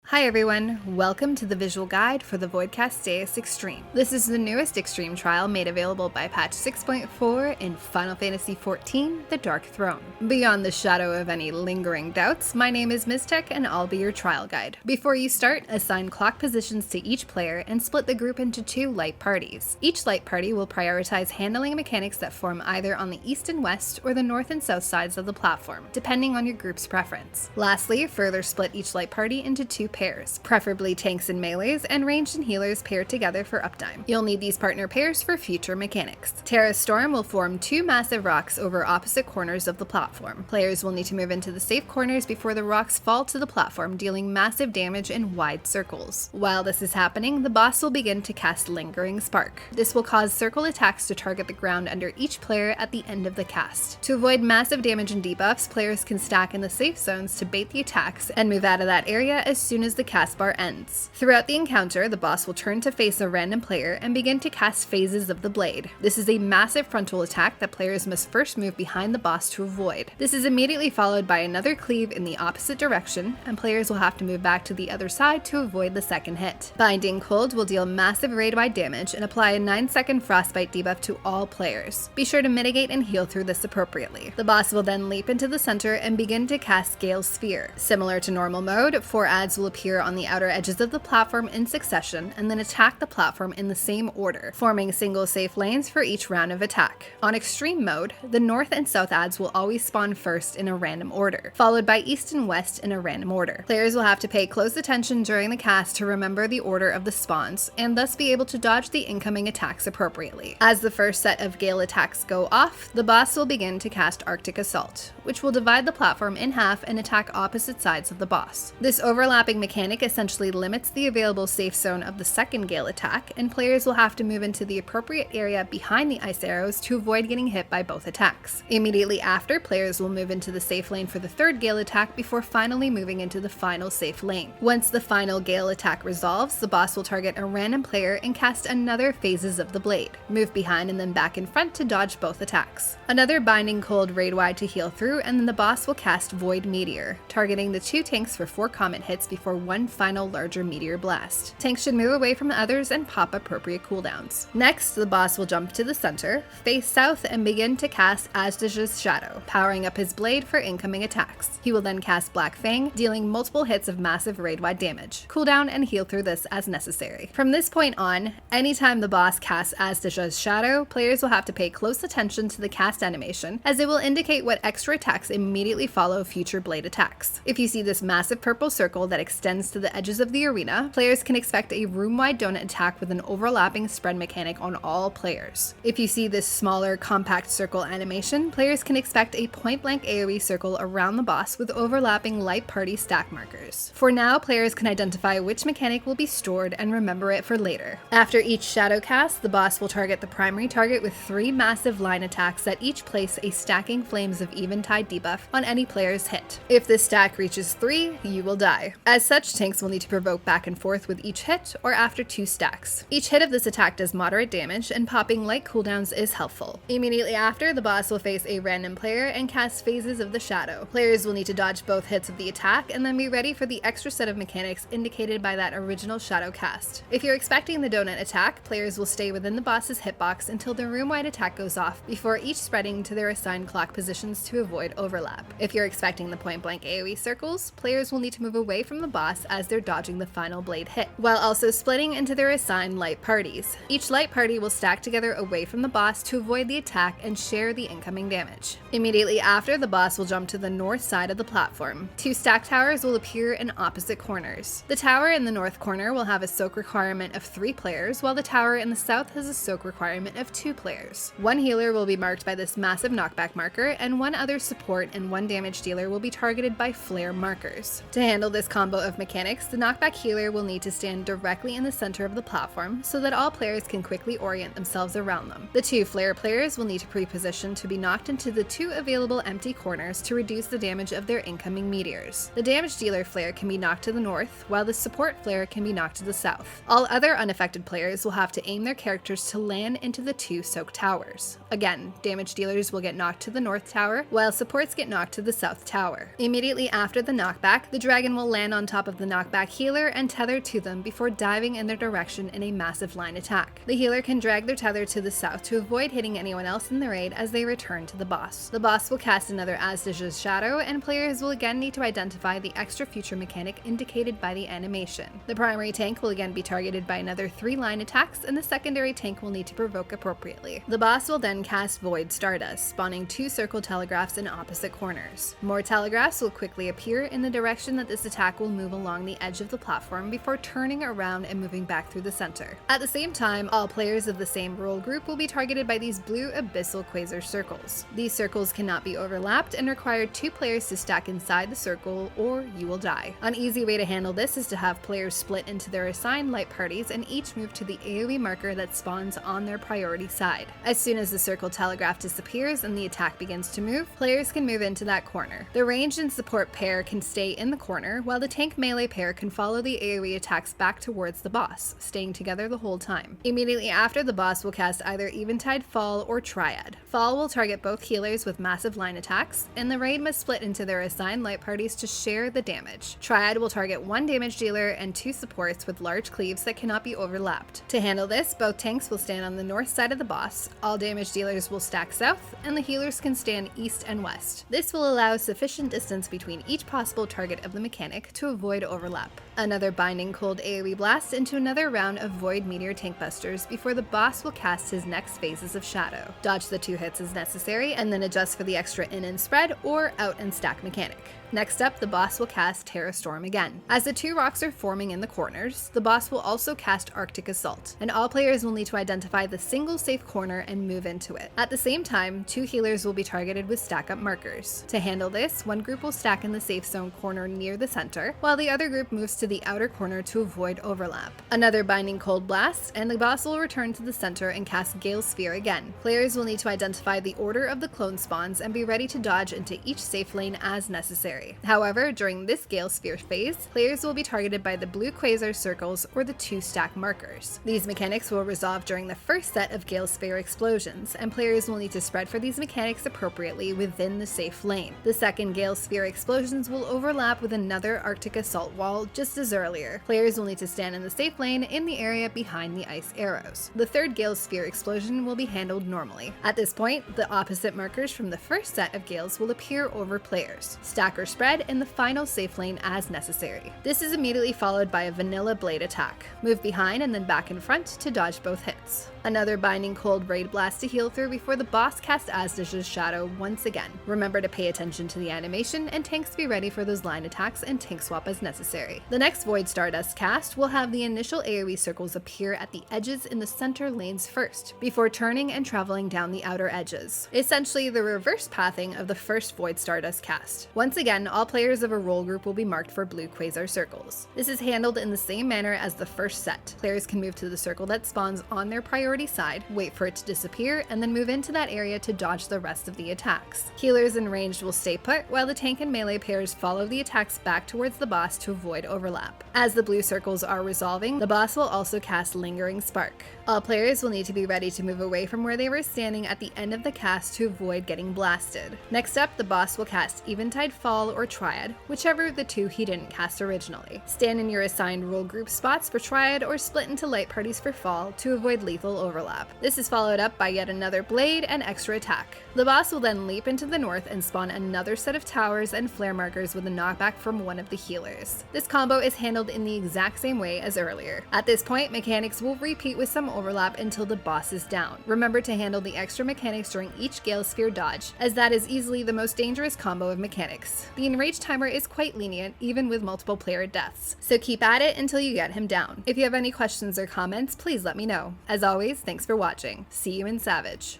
Hi everyone, welcome to the visual guide for the Voidcast Dais Extreme. This is the newest Extreme trial made available by patch 6.4 in Final Fantasy XIV, The Dark Throne. Beyond the shadow of any lingering doubts, my name is Miztech and I'll be your trial guide. Before you start, assign clock positions to each player and split the group into 2 light parties. Each light party will prioritize handling mechanics that form either on the east and west or the north and south sides of the platform, depending on your group's preference. Lastly, further split each light party into 2 pairs, preferably tanks and melees, and ranged and healers paired together for uptime. You'll need these partner pairs for future mechanics. Terra Storm will form 2 massive rocks over opposite corners of the platform. Players will need to move into the safe corners before the rocks fall to the platform, dealing massive damage in wide circles. While this is happening, the boss will begin to cast Lingering Spark. This will cause circle attacks to target the ground under each player at the end of the cast. To avoid massive damage and debuffs, players can stack in the safe zones to bait the attacks and move out of that area as soon as the cast bar ends. Throughout the encounter, the boss will turn to face a random player and begin to cast phases of the blade. This is a massive frontal attack that players must first move behind the boss to avoid. This is immediately followed by another cleave in the opposite direction, and players will have to move back to the other side to avoid the second hit. Binding Cold will deal massive raid-wide damage and apply a 9-second frostbite debuff to all players. Be sure to mitigate and heal through this appropriately. The boss will then leap into the center and begin to cast Gale's Sphere. Similar to normal mode, 4 adds will appear on the outer edges of the platform in succession and then attack the platform in the same order, forming single safe lanes for each round of attack. On extreme mode, the north and south adds will always spawn first in a random order, followed by east and west in a random order. Players will have to pay close attention during the cast to remember the order of the spawns, and thus be able to dodge the incoming attacks appropriately. As the first set of Gale attacks go off, the boss will begin to cast Arctic Assault, which will divide the platform in half and attack opposite sides of the boss. This overlapping mechanic essentially limits the available safe zone of the second Gale attack, and players will have to move into the appropriate area behind the ice arrows to avoid getting hit by both attacks. Immediately after, players will move into the safe lane for the third Gale attack before finally moving into the final safe lane. Once the final Gale attack resolves, the boss will target a random player and cast another Phases of the Blade. Move behind and then back in front to dodge both attacks. Another Binding Cold raid-wide to heal through, and then the boss will cast Void Meteor, targeting the 2 tanks for 4 comet hits before one final larger meteor blast. Tanks should move away from the others and pop appropriate cooldowns. Next, the boss will jump to the center, face south, and begin to cast Asdaja's Shadow, powering up his blade for incoming attacks. He will then cast Black Fang, dealing multiple hits of massive raid-wide damage. Cooldown and heal through this as necessary. From this point on, anytime the boss casts Asdaja's Shadow, players will have to pay close attention to the cast animation, as it will indicate what extra attacks immediately follow future blade attacks. If you see this massive purple circle that extends to the edges of the arena, players can expect a room-wide donut attack with an overlapping spread mechanic on all players. If you see this smaller, compact circle animation, players can expect a point-blank AoE circle around the boss with overlapping light party stack markers. For now, players can identify which mechanic will be stored and remember it for later. After each shadow cast, the boss will target the primary target with 3 massive line attacks that each place a stacking Flames of Eventide debuff on any player's hit. If this stack reaches 3, you will die. As such, tanks will need to provoke back and forth with each hit or after 2 stacks. Each hit of this attack does moderate damage, and popping light cooldowns is helpful. Immediately after, the boss will face a random player and cast Phases of the Shadow. Players will need to dodge both hits of the attack and then be ready for the extra set of mechanics indicated by that original shadow cast. If you're expecting the donut attack, players will stay within the boss's hitbox until the room-wide attack goes off, before each spreading to their assigned clock positions to avoid overlap. If you're expecting the point-blank AoE circles, players will need to move away from the boss as they're dodging the final blade hit, while also splitting into their assigned light parties. Each light party will stack together away from the boss to avoid the attack and share the incoming damage. Immediately after, the boss will jump to the north side of the platform. 2 stack towers will appear in opposite corners. The tower in the north corner will have a soak requirement of 3 players, while the tower in the south has a soak requirement of 2 players. 1 healer will be marked by this massive knockback marker, and 1 other support and 1 damage dealer will be targeted by flare markers. To handle this combo of mechanics, the knockback healer will need to stand directly in the center of the platform so that all players can quickly orient themselves around them. The 2 flare players will need to pre-position to be knocked into the 2 available empty corners to reduce the damage of their incoming meteors. The damage dealer flare can be knocked to the north, while the support flare can be knocked to the south. All other unaffected players will have to aim their characters to land into the 2 soak towers. Again, damage dealers will get knocked to the north tower, while supports get knocked to the south tower. Immediately after the knockback, the dragon will land on top top of the knockback healer and tether to them before diving in their direction in a massive line attack. The healer can drag their tether to the south to avoid hitting anyone else in the raid as they return to the boss. The boss will cast another Asda's Shadow, and players will again need to identify the extra future mechanic indicated by the animation. The primary tank will again be targeted by another 3 line attacks, and the secondary tank will need to provoke appropriately. The boss will then cast Void Stardust, spawning 2 circle telegraphs in opposite corners. More telegraphs will quickly appear in the direction that this attack will move along the edge of the platform before turning around and moving back through the center. At the same time, all players of the same role group will be targeted by these blue abyssal quasar circles. These circles cannot be overlapped and require 2 players to stack inside the circle or you will die. An easy way to handle this is to have players split into their assigned light parties and each move to the AoE marker that spawns on their priority side. As soon as the circle telegraph disappears and the attack begins to move, players can move into that corner. The ranged and support pair can stay in the corner, while the tank melee pair can follow the AoE attacks back towards the boss, staying together the whole time. Immediately after, the boss will cast either Eventide Fall or Triad. Fall will target both healers with massive line attacks, and the raid must split into their assigned light parties to share the damage. Triad will target 1 damage dealer and 2 supports with large cleaves that cannot be overlapped. To handle this, both tanks will stand on the north side of the boss, all damage dealers will stack south, and the healers can stand east and west. This will allow sufficient distance between each possible target of the mechanic to avoid overlap. Another Binding Cold AoE blast into another round of Void Meteor tank busters before the boss will cast his next phases of Shadow. Dodge the 2 hits as necessary, and then adjust for the extra in and spread or out and stack mechanic. Next up, the boss will cast Terra Storm again. As the 2 rocks are forming in the corners, the boss will also cast Arctic Assault, and all players will need to identify the single safe corner and move into it. At the same time, 2 healers will be targeted with stack up markers. To handle this, one group will stack in the safe zone corner near the center, while the other group moves to the outer corner to avoid overlap. Another Binding Cold blast, and the boss will return to the center and cast Gale Sphere again. Players will need to identify the order of the clone spawns and be ready to dodge into each safe lane as necessary. However, during this Gale Sphere phase, players will be targeted by the blue quasar circles or the 2 stack markers. These mechanics will resolve during the first set of Gale Sphere explosions, and players will need to spread for these mechanics appropriately within the safe lane. The second Gale Sphere explosions will overlap with another Arctic Assault wall just as earlier. Players will need to stand in the safe lane in the area behind the ice arrows. The third Gale Sphere explosion will be handled normally. At this point, the opposite markers from the first set of Gales will appear over players. Stack or spread in the final safe lane as necessary. This is immediately followed by a vanilla blade attack. Move behind and then back in front to dodge both hits. Another Binding Cold raid blast to heal through before the boss casts Asda's Shadow once again. Remember to pay attention to the animation, and tanks be ready for those line attacks and tank swap as necessary. The next Void Stardust cast will have the initial AoE circles appear at the edges in the center lanes first, before turning and traveling down the outer edges. Essentially the reverse pathing of the first Void Stardust cast. Once again, all players of a role group will be marked for blue quasar circles. This is handled in the same manner as the first set. Players can move to the circle that spawns on their priority side, wait for it to disappear, and then move into that area to dodge the rest of the attacks. Healers and ranged will stay put, while the tank and melee pairs follow the attacks back towards the boss to avoid overlap. As the blue circles are resolving, the boss will also cast Lingering Spark. All players will need to be ready to move away from where they were standing at the end of the cast to avoid getting blasted. Next up, the boss will cast Eventide Fall or Triad, whichever of the 2 he didn't cast originally. Stand in your assigned role group spots for Triad or split into light parties for Fall to avoid lethal overlap. This is followed up by yet another blade and extra attack. The boss will then leap into the north and spawn another set of towers and flare markers with a knockback from one of the healers. This combo is handled in the exact same way as earlier. At this point, mechanics will repeat with some overlap until the boss is down. Remember to handle the extra mechanics during each Gale Sphere dodge, as that is easily the most dangerous combo of mechanics. The enrage timer is quite lenient, even with multiple player deaths, so keep at it until you get him down. If you have any questions or comments, please let me know. As always, thanks for watching. See you in Savage.